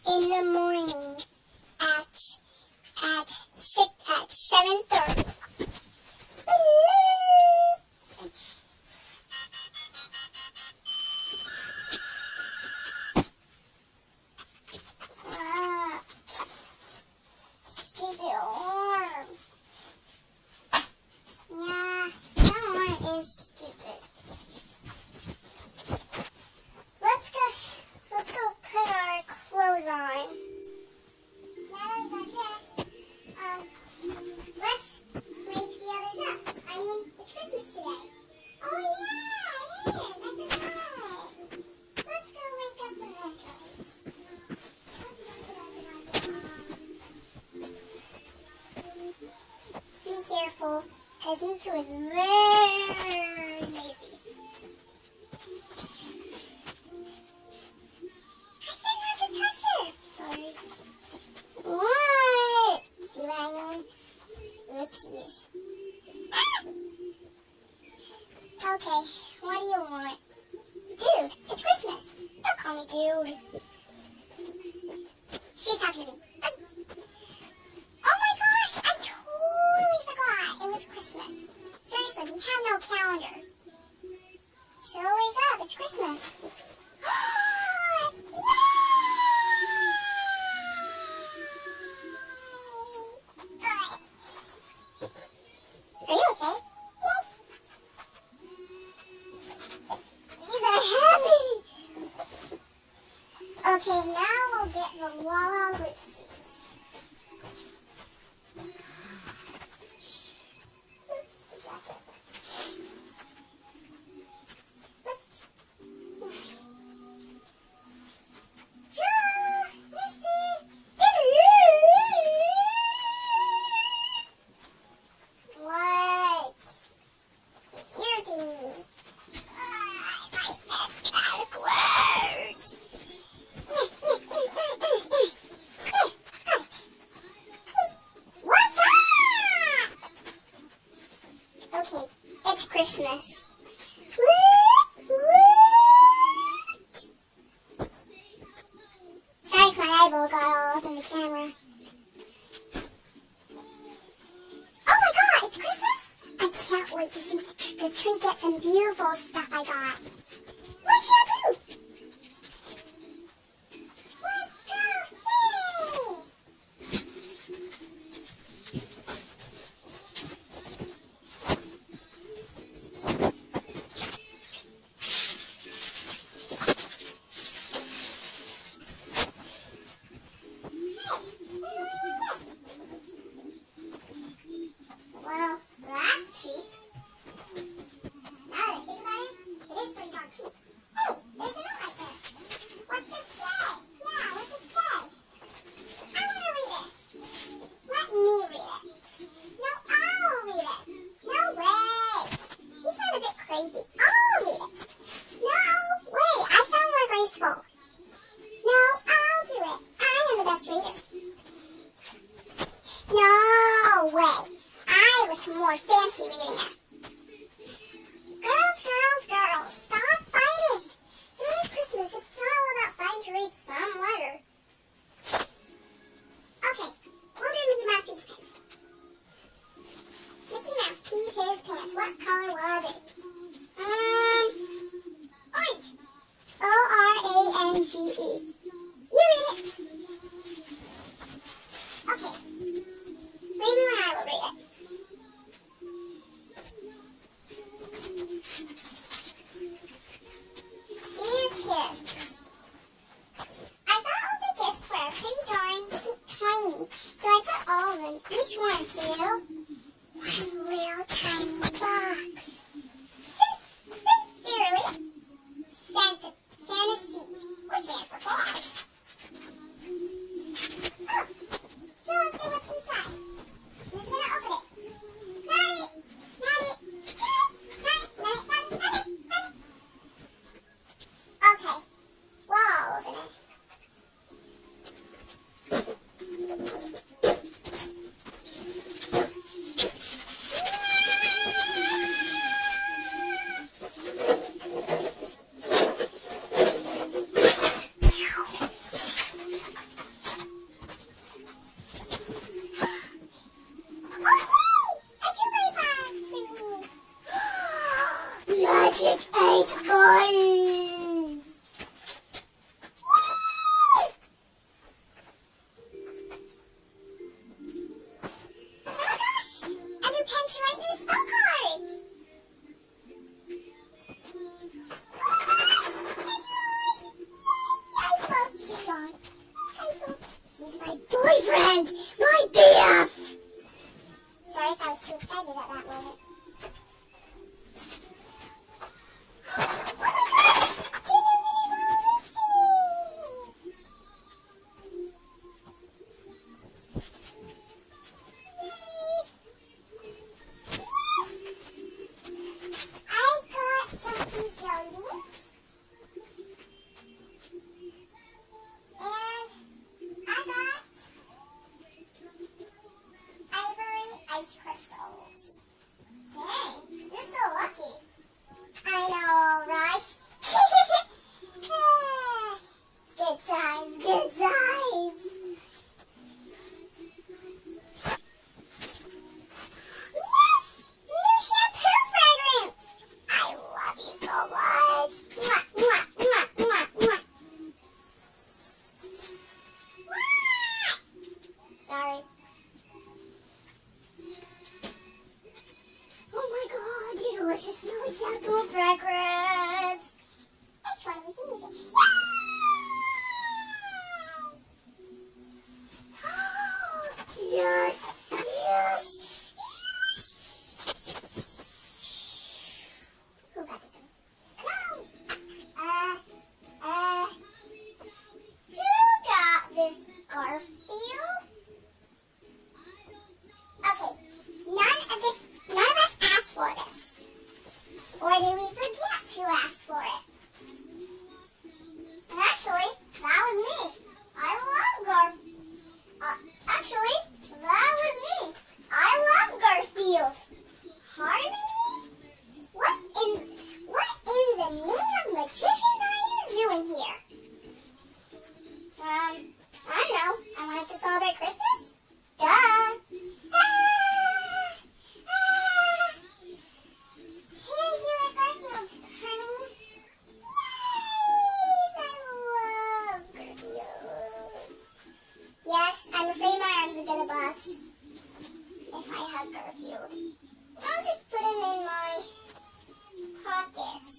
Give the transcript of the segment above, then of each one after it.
in the morning at 7:30. Stupid alarm. Yeah, that alarm is stupid. Let's go put our clothes on. Now that we got dressed, let's wake the others up. I mean, it's Christmas today. Oh yeah, it is. I forgot. Let's go wake up the androids. Be careful, because Nico is very lazy. What? See what I mean? Oopsies. Okay, what do you want? Dude, it's Christmas. Don't call me dude. She's talking to me. Oh my gosh, I totally forgot it was Christmas. Seriously, we have no calendar. So wake up, it's Christmas. Are you okay? Yes. These are heavy. Okay, now we'll get the Lala lipsticks. Oops, the jacket. Okay, it's Christmas. Sorry if my eyeball got all up in the camera. Oh my god, it's Christmas? I can't wait to see the trinkets and beautiful stuff I got. What shampoo? Let's go see! Well, that's cheap. Now that I think about it, it is pretty darn cheap. Hey, there's a note right there. What's it say? Yeah, what's it say? I want to read it. Let me read it. No, I'll read it. No way. You sound a bit crazy. I'll read it. No way. I sound more graceful. No, I'll do it. I am the best reader. No way. I was more fancy reading it. Girls, stop fighting. Today's Christmas. It's not all about fighting to read some letter. Okay, we'll do Mickey Mouse Pee's Pants. Mickey Mouse peed his pants. What color was it? Orange. O-R-A-N-G-E. You read it. Okay. Read me when I will read it. Dear kids, I thought all the gifts were pretty darn tiny, so I put all of them, each one to one little tiny box. Sincerely, Santa C, which stands for claw. friend, my BF. Sorry if I was too excited at that moment. Oh my gosh! Teeny weeny little Lucy! I got Jumpy Jollies. And I got Ivory Ice Crystals. Dang, you're so lucky. I know, right? Good times, good times. Yes! New shampoo fragrance! I love you so much. Mwah, mwah, mwah, mwah, mwah. Sorry. Oh my god, you delicious smelling shampoo fragrance. Which one of these things is it? Yes! Yes! Yes! Who got this one? No! Who got this? Garfield? Okay, none of us asked for this. Or did we forget to ask for it? And actually, that was me. I love Garfield. Actually, that was me. I love Garfield. Harmony? What in the name of magicians are you doing here? I don't know. I wanted to celebrate Christmas? Duh. Here's your Garfield, Harmony. Yay! I love Garfield. Yes, I'm afraid my arms are gonna bust if I hug Garfield. I'll just put him in my pockets.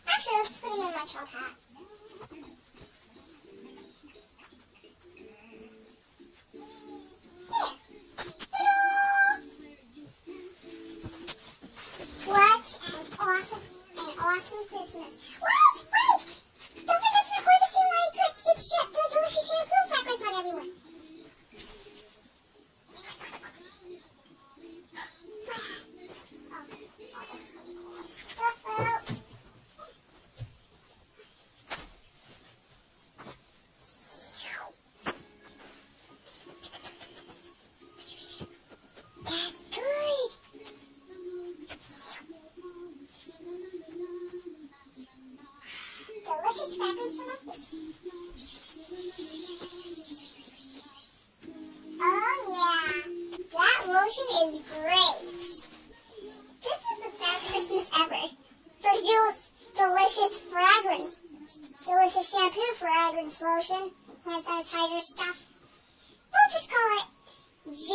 Actually, I'll just put him in my top hat. What an awesome Christmas. Wait! Don't forget to record the scene where I put the delicious shampoo fragrance on everyone. I'll just pull my stuff out. That's good. Delicious fragrance for my face. Oh yeah, that lotion is great. This is the best Christmas ever. For Jules' delicious fragrance, delicious shampoo fragrance lotion, hand sanitizer stuff. We'll just call it J.